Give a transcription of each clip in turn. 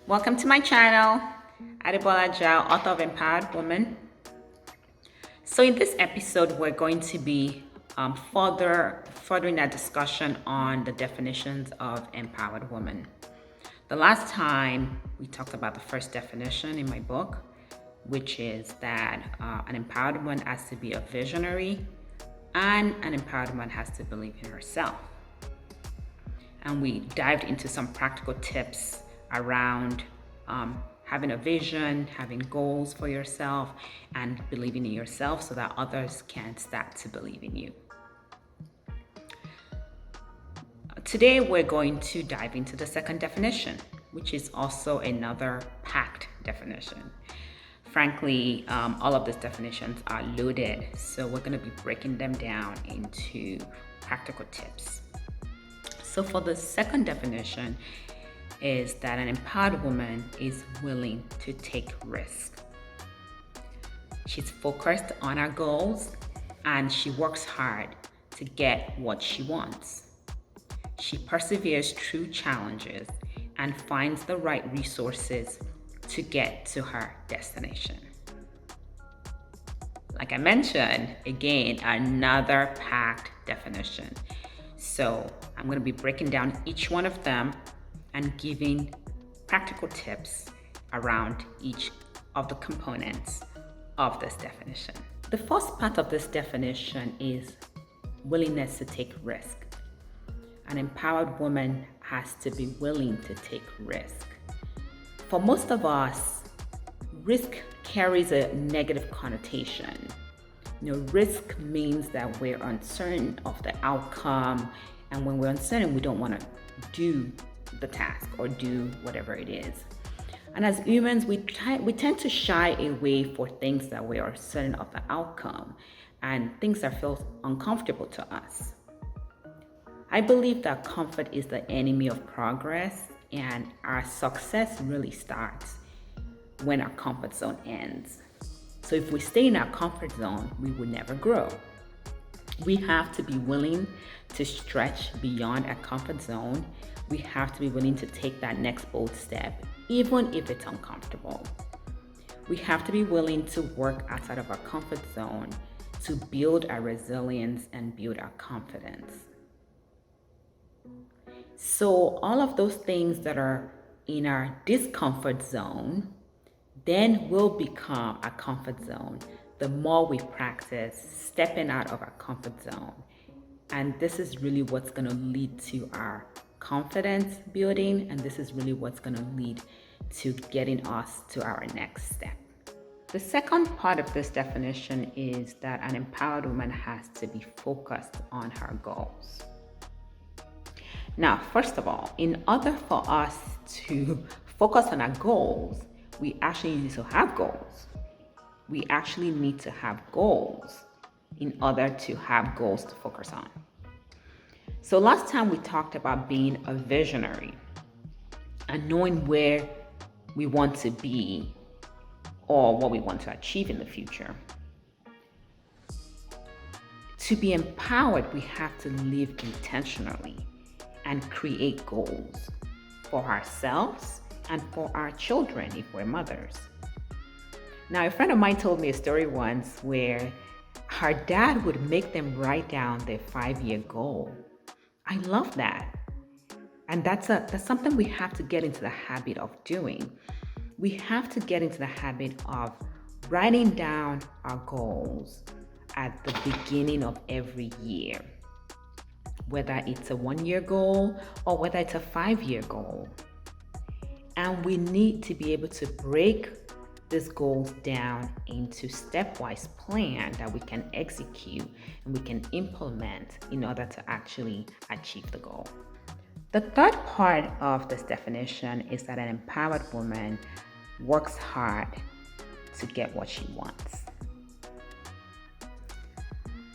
Welcome to my channel, Adebola Jao, author of Empowered Woman. So in this episode, we're going to be furthering our discussion on the definitions of empowered woman. The last time we talked about the first definition in my book, which is that an empowered woman has to be a visionary and an empowered woman has to believe in herself. And we dived into some practical tips around having a vision, having goals for yourself, and believing in yourself so that others can start to believe in you. Today, we're going to dive into the second definition, which is also another packed definition. Frankly, all of these definitions are loaded, so we're going to be breaking them down into practical tips. So for the second definition is that an empowered woman is willing to take risks. She's focused on her goals and she works hard to get what she wants. She perseveres through challenges and finds the right resources to get to her destination. Like I mentioned, again, another packed definition. So I'm going to be breaking down each one of them and giving practical tips around each of the components of this definition. The first part of this definition is willingness to take risk. An empowered woman has to be willing to take risk. For most of us, risk carries a negative connotation. Risk means that we're uncertain of the outcome, and when we're uncertain, we don't want to do the task or do whatever it is. And as humans, we tend to shy away for things that we are certain of the outcome and things that feel uncomfortable to us. I believe that comfort is the enemy of progress, and our success really starts when our comfort zone ends. So if we stay in our comfort zone, we will never grow. We have to be willing to stretch beyond our comfort zone. We have to be willing to take that next bold step, even if it's uncomfortable. We have to be willing to work outside of our comfort zone to build our resilience and build our confidence. So all of those things that are in our discomfort zone then will become a comfort zone the more we practice stepping out of our comfort zone. And this is really what's going to lead to our confidence building, and this is really what's going to lead to getting us to our next step. The second part of this definition is that an empowered woman has to be focused on her goals. Now, first of all, in order for us to focus on our goals, we actually need to have goals. We actually need to have goals in order to have goals to focus on. So last time we talked about being a visionary and knowing where we want to be or what we want to achieve in the future. To be empowered, we have to live intentionally and create goals for ourselves and for our children if we're mothers. Now, a friend of mine told me a story once where her dad would make them write down their 5-year goal. I love that. And that's something we have to get into the habit of doing. We have to get into the habit of writing down our goals at the beginning of every year, whether it's a 1-year goal or whether it's a 5-year goal. And we need to be able to break these goals down into stepwise plan that we can execute and we can implement in order to actually achieve the goal. The third part of this definition is that an empowered woman works hard to get what she wants.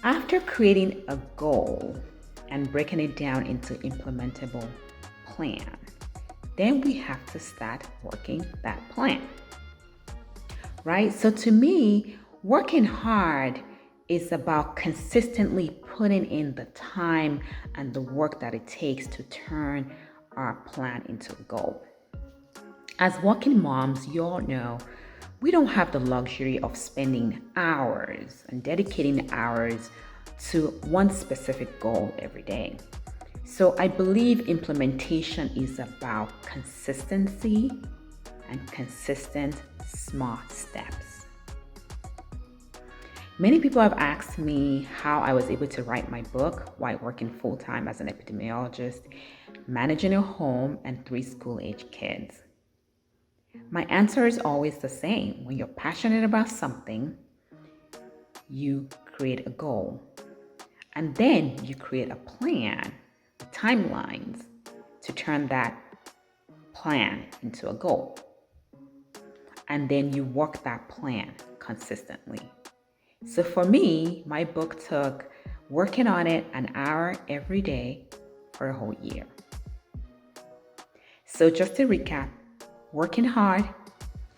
After creating a goal and breaking it down into implementable plan, then we have to start working that plan. Right? So to me, working hard is about consistently putting in the time and the work that it takes to turn our plan into a goal. As working moms, you all know we don't have the luxury of spending hours and dedicating hours to one specific goal every day. So I believe implementation is about consistency and consistent small steps. Many people have asked me how I was able to write my book while working full-time as an epidemiologist, managing a home and 3 school-age kids. My answer is always the same. When you're passionate about something, you create a goal. And then you create a plan, timelines to turn that plan into a goal. And then you work that plan consistently. So for me, my book took working on it an hour every day for a whole year. So just to recap, working hard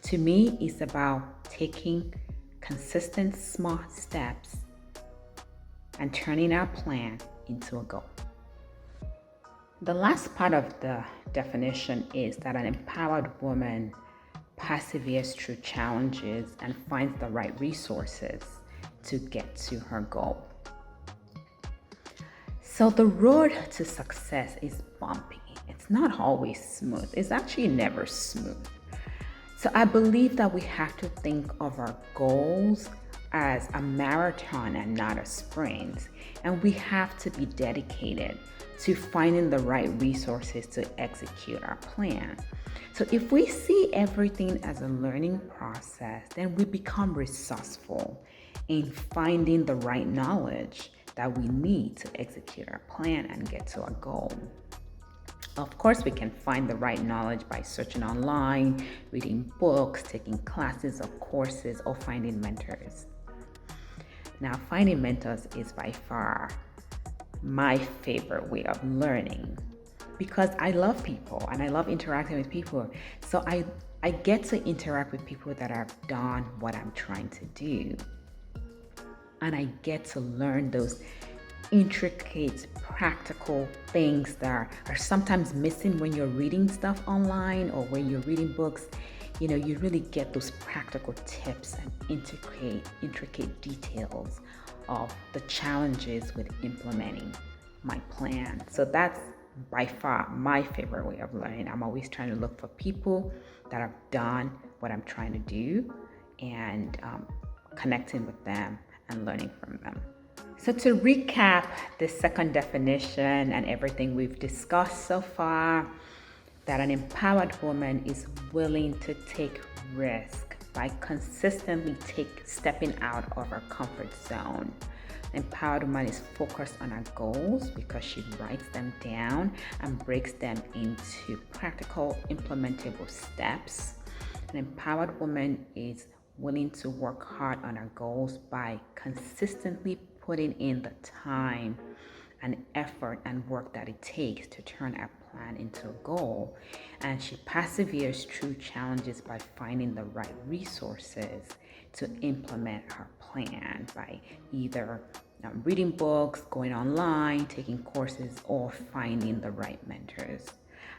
to me is about taking consistent small steps and turning our plan into a goal. The last part of the definition is that an empowered woman perseveres through challenges and finds the right resources to get to her goal. So the road to success is bumpy. It's not always smooth. It's actually never smooth. So I believe that we have to think of our goals as a marathon and not a sprint. And we have to be dedicated to finding the right resources to execute our plan. So if we see everything as a learning process, then we become resourceful in finding the right knowledge that we need to execute our plan and get to our goal. Of course, we can find the right knowledge by searching online, reading books, taking classes or courses, or finding mentors. Now, finding mentors is by far my favorite way of learning because I love people and I love interacting with people. So I get to interact with people that have done what I'm trying to do. And I get to learn those intricate, practical things that are sometimes missing when you're reading stuff online or when you're reading books. You know, you really get those practical tips and intricate details of the challenges with implementing my plan. So that's by far my favorite way of learning. I'm always trying to look for people that have done what I'm trying to do and connecting with them and learning from them. So to recap the second definition and everything we've discussed so far, that an empowered woman is willing to take risk by consistently stepping out of her comfort zone. An empowered woman is focused on her goals because she writes them down and breaks them into practical, implementable steps. An empowered woman is willing to work hard on her goals by consistently putting in the time and effort and work that it takes to turn a plan into a goal. And she perseveres through challenges by finding the right resources to implement her plan by either reading books, going online, taking courses, or finding the right mentors.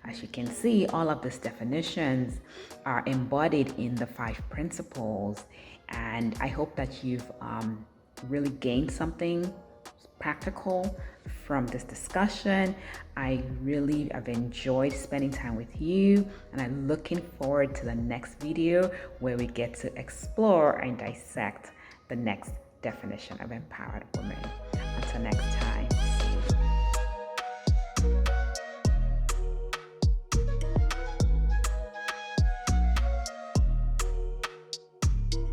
As you can see, all of these definitions are embodied in the 5 principles, and I hope that you've really gained something practical from this discussion. I really have enjoyed spending time with you, and I'm looking forward to the next video where we get to explore and dissect the next definition of empowered woman. Until next time.